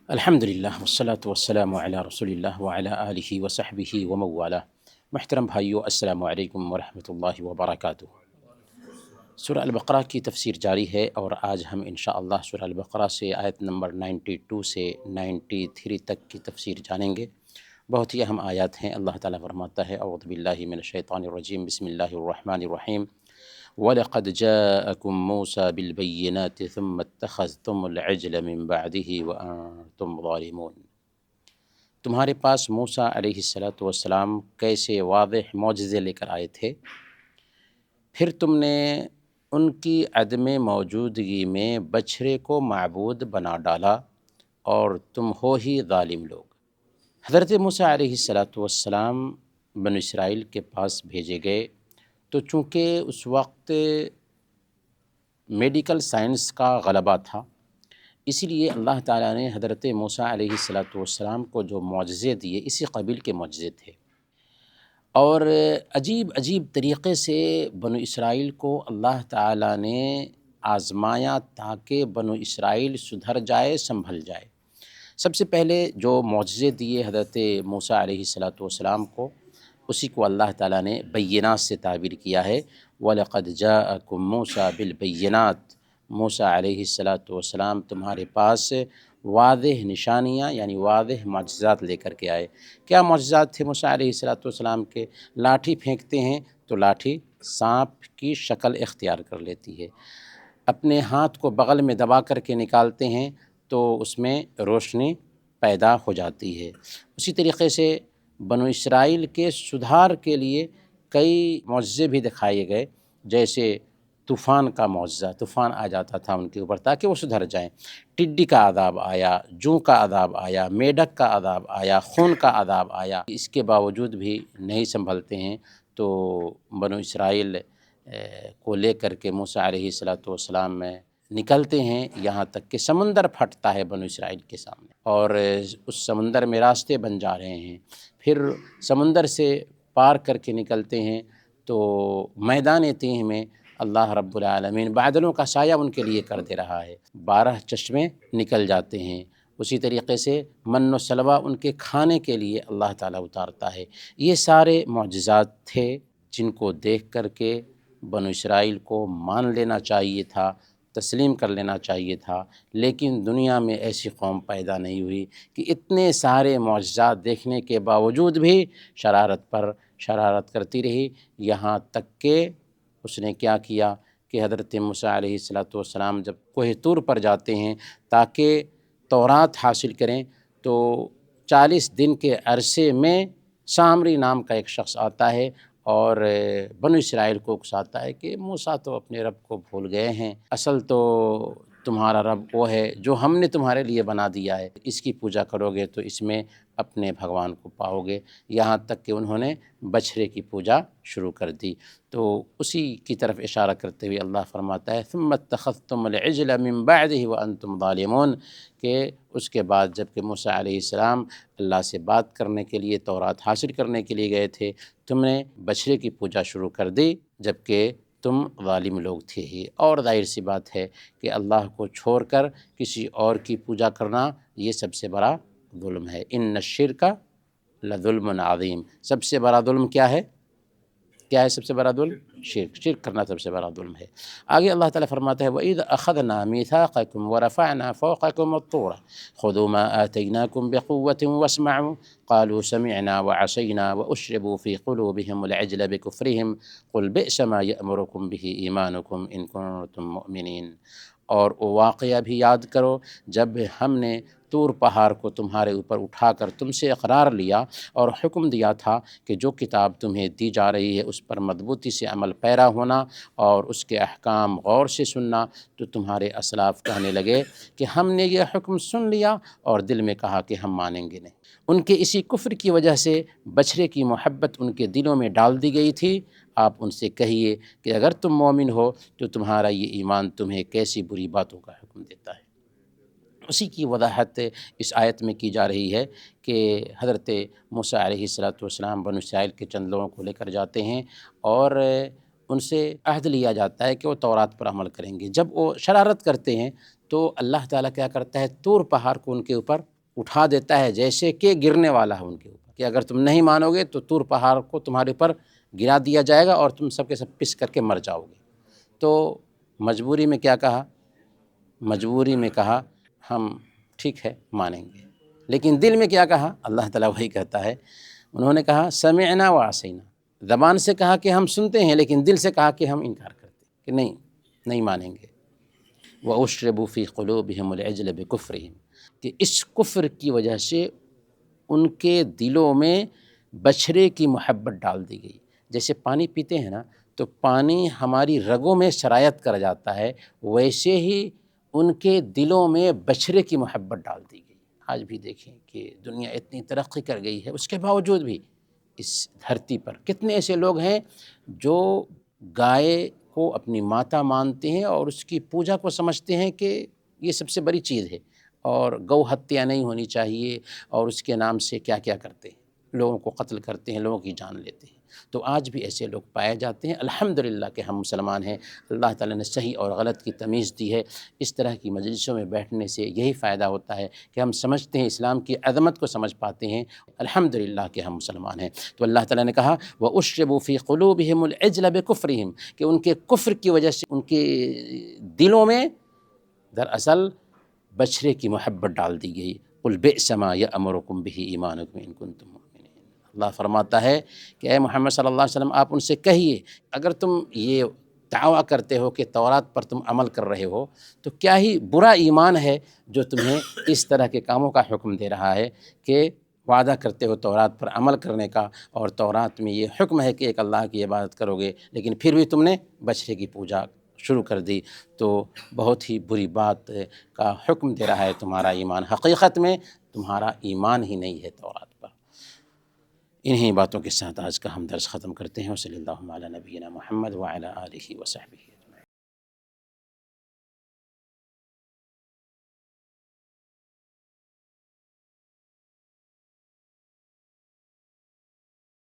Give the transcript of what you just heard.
الحمدللہ والصلاة والسلام علی رسول اللہ وعلی آلہ وصحبہ ومن والہ۔ محترم بھائیو، السلام علیکم ورحمۃ اللہ وبرکاتہ۔ سورہ البقرہ کی تفسیر جاری ہے اور آج ہم انشاءاللہ سورہ البقرہ سے آیت نمبر 92 سے 93 تک کی تفسیر جانیں گے۔ بہت ہی اہم آیات ہیں۔ اللہ تعالیٰ فرماتا ہے اعوذ باللہ من الشیطان الرجیم، بسم اللہ الرحمن الرحیم۔ وَلَقَدْ جَاءَكُم مُّوسَىٰ بِالْبَيِّنَاتِ ثُمَّ اتَّخَذْتُمُ الْعِجْلَ مِن بَعْدِهِ وَأَنتُمْ ظَالِمُونَ۔ تمہارے پاس موسیٰ علیہ السلام کیسے واضح معجزے لے کر آئے تھے، پھر تم نے ان کی عدم موجودگی میں بچھڑے کو معبود بنا ڈالا اور تم ہو ہی ظالم لوگ۔ حضرت موسیٰ علیہ السلام بنو اسرائیل کے پاس بھیجے گئے تو چونکہ اس وقت میڈیکل سائنس کا غلبہ تھا، اسی لیے اللہ تعالیٰ نے حضرت موسیٰ علیہ السلام کو جو معجزے دیے اسی قبیل کے معجزے تھے، اور عجیب عجیب طریقے سے بنو اسرائیل کو اللہ تعالیٰ نے آزمایا تاکہ بنو اسرائیل سدھر جائے، سنبھل جائے۔ سب سے پہلے جو معجزے دیے حضرت موسیٰ علیہ السلام کو، اسی کو اللہ تعالیٰ نے بینات سے تعبیر کیا ہے۔ وَلَقَدْ جَاءَكُم مُّوسَىٰ بِالْبَيِّنَاتِ، موسیٰ علیہ السلام تمہارے پاس واضح نشانیاں یعنی واضح معجزات لے کر کے آئے۔ کیا معجزات تھے موسیٰ علیہ السلام کے؟ لاٹھی پھینکتے ہیں تو لاٹھی سانپ کی شکل اختیار کر لیتی ہے، اپنے ہاتھ کو بغل میں دبا کر کے نکالتے ہیں تو اس میں روشنی پیدا ہو جاتی ہے۔ اسی طریقے سے بنو اسرائیل کے سدھار کے لیے کئی معجزے بھی دکھائے گئے، جیسے طوفان کا معجزہ، طوفان آ جاتا تھا ان کے اوپر تاکہ وہ سدھر جائیں۔ ٹڈی کا عذاب آیا، جوں کا عذاب آیا، میڈک کا عذاب آیا، خون کا عذاب آیا، اس کے باوجود بھی نہیں سنبھلتے ہیں تو بنو اسرائیل کو لے کر کے موسیٰ علیہ السلام میں نکلتے ہیں، یہاں تک کہ سمندر پھٹتا ہے بنو اسرائیل کے سامنے اور اس سمندر میں راستے بن جا رہے ہیں۔ پھر سمندر سے پار کر کے نکلتے ہیں تو میدان تیہ میں اللہ رب العالمین بادلوں کا سایہ ان کے لیے کر دے رہا ہے، 12 چشمے نکل جاتے ہیں۔ اسی طریقے سے من و سلوہ ان کے کھانے کے لیے اللہ تعالیٰ اتارتا ہے۔ یہ سارے معجزات تھے جن کو دیکھ کر کے بنو اسرائیل کو مان لینا چاہیے تھا، تسلیم کر لینا چاہیے تھا، لیکن دنیا میں ایسی قوم پیدا نہیں ہوئی کہ اتنے سارے معجزات دیکھنے کے باوجود بھی شرارت پر شرارت کرتی رہی، یہاں تک کہ اس نے کیا کیا کہ حضرت موسیٰ علیہ السلام جب کوہ طور پر جاتے ہیں تاکہ تورات حاصل کریں تو 40 دن کے عرصے میں سامری نام کا ایک شخص آتا ہے اور بنو اسرائیل کو اکساتا ہے کہ موسیٰ تو اپنے رب کو بھول گئے ہیں، اصل تو تمہارا رب وہ ہے جو ہم نے تمہارے لیے بنا دیا ہے، اس کی پوجا کرو گے تو اس میں اپنے بھگوان کو پاؤ گے، یہاں تک کہ انہوں نے بچھڑے کی پوجا شروع کر دی۔ تو اسی کی طرف اشارہ کرتے ہوئے اللہ فرماتا ہے ثم اتخذتم العجل من بعده وانتم ظالمون، کہ اس کے بعد جب کہ موسیٰ علیہ السلام اللہ سے بات کرنے کے لیے، تورات حاصل کرنے کے لیے گئے تھے، تم نے بچھڑے کی پوجا شروع کر دی جبکہ تم ظالم لوگ تھے ہی۔ اور ظاہر سی بات ہے کہ اللہ کو چھوڑ کر کسی اور کی پوجا کرنا یہ سب سے بڑا ظلم ہے۔ ان الشرک لظلم عظیم، سب سے بڑا ظلم کیا ہے؟ کیا ہے سب سے بڑا ظلم؟ شرک کرنا سب سے بڑا ظلم ہے۔ آگے اللہ تعالیٰ فرماتا ہے وَإِذْ أَخَذْنَا مِيثَاقَكُمْ وَرَفَعْنَا فَوْقَكُمُ الطُّورَ خُذُوا مَا آتَيْنَاكُمْ بِقُوَّةٍ وَاسْمَعُوا قَالُوا سَمِعْنَا وَعَصَيْنَا وَأُشْرِبُوا فِي قُلُوبِهِمُ الْعِجْلَ بِكُفْرِهِمْ قُلْ بِئْسَ مَا يَأْمُرُكُمْ بِهِ إِيمَانُكُمْ إِن كُنتُم مُؤْمِنِينَ۔ اور وہ واقعہ بھی یاد کرو جب ہم نے طور پہاڑ کو تمہارے اوپر اٹھا کر تم سے اقرار لیا اور حکم دیا تھا کہ جو کتاب تمہیں دی جا رہی ہے اس پر مضبوطی سے عمل پیرا ہونا اور اس کے احکام غور سے سننا، تو تمہارے اسلاف کہنے لگے کہ ہم نے یہ حکم سن لیا اور دل میں کہا کہ ہم مانیں گے نہیں۔ ان کے اسی کفر کی وجہ سے بچھڑے کی محبت ان کے دلوں میں ڈال دی گئی تھی۔ آپ ان سے کہیے کہ اگر تم مومن ہو تو تمہارا یہ ایمان تمہیں کیسی بری باتوں کا حکم دیتا ہے۔ اسی کی وضاحت اس آیت میں کی جا رہی ہے کہ حضرت موسیٰ علیہ السلام بنو اسرائیل کے چند لوگوں کو لے کر جاتے ہیں اور ان سے عہد لیا جاتا ہے کہ وہ تورات پر عمل کریں گے۔ جب وہ شرارت کرتے ہیں تو اللہ تعالیٰ کیا کرتا ہے، طور پہاڑ کو ان کے اوپر اٹھا دیتا ہے جیسے کہ گرنے والا ہے ان کے اوپر، کہ اگر تم نہیں مانو گے تو طور پہاڑ کو تمہارے اوپر گرا دیا جائے گا اور تم سب کے سب پس کر کے مر جاؤ گے۔ تو مجبوری میں کیا کہا؟ مجبوری میں کہا ہم ٹھیک ہے مانیں گے، لیکن دل میں کیا کہا؟ اللہ تعالیٰ وہی کہتا ہے، انہوں نے کہا سمعنا وعصینا، زبان سے کہا کہ ہم سنتے ہیں، لیکن دل سے کہا کہ ہم انکار کرتے ہیں کہ نہیں مانیں گے۔ وَأُشْرِبُوا فِي قُلُوبِهِمُ الْعِجْلَ بِكُفْرِهِمْ، کہ اس کفر کی وجہ سے ان کے دلوں میں بچھڑے کی محبت ڈال دی گئی۔ جیسے پانی پیتے ہیں نا تو پانی ہماری رگوں میں سرایت کر جاتا ہے، ویسے ہی ان کے دلوں میں بچھڑے کی محبت ڈال دی گئی۔ آج بھی دیکھیں کہ دنیا اتنی ترقی کر گئی ہے، اس کے باوجود بھی اس دھرتی پر کتنے ایسے لوگ ہیں جو گائے کو اپنی ماتا مانتے ہیں اور اس کی پوجا کو سمجھتے ہیں کہ یہ سب سے بڑی چیز ہے، اور گو ہتیا نہیں ہونی چاہیے، اور اس کے نام سے کیا کیا کرتے ہیں، لوگوں کو قتل کرتے ہیں، لوگوں کی جان لیتے ہیں۔ تو آج بھی ایسے لوگ پائے جاتے ہیں۔ الحمدللہ کہ ہم مسلمان ہیں، اللہ تعالیٰ نے صحیح اور غلط کی تمیز دی ہے۔ اس طرح کی مجلسوں میں بیٹھنے سے یہی فائدہ ہوتا ہے کہ ہم سمجھتے ہیں، اسلام کی عظمت کو سمجھ پاتے ہیں۔ الحمدللہ کہ ہم مسلمان ہیں۔ تو اللہ تعالیٰ نے کہا وَأُشْرِبُوا فِي قُلُوبِهِمُ الْعِجْلَ بِكُفْرِهِمْ، کہ ان کے کفر کی وجہ سے ان کے دلوں میں دراصل بچھڑے کی محبت ڈال دی گئی۔ قُلْ بِئْسَ مَا يَأْمُرُكُمْ بِهِ إِيمَانُكُمْ إِن كُنتُم مُؤْمِنِينَ۔ اللہ فرماتا ہے کہ اے محمد صلی اللہ علیہ وسلم، آپ ان سے کہیے، اگر تم یہ دعویٰ کرتے ہو کہ تورات پر تم عمل کر رہے ہو تو کیا ہی برا ایمان ہے جو تمہیں اس طرح کے کاموں کا حکم دے رہا ہے کہ وعدہ کرتے ہو تورات پر عمل کرنے کا، اور تورات میں یہ حکم ہے کہ ایک اللہ کی عبادت کرو گے، لیکن پھر بھی تم نے بچھڑے کی پوجا شروع کر دی۔ تو بہت ہی بری بات کا حکم دے رہا ہے تمہارا ایمان، حقیقت میں تمہارا ایمان ہی نہیں ہے تورات پر۔ انہی باتوں کے ساتھ آج کا ہم درس ختم کرتے ہیں۔ وصلی اللہ علی نبینا محمد وعلی آلہ وصحبہ۔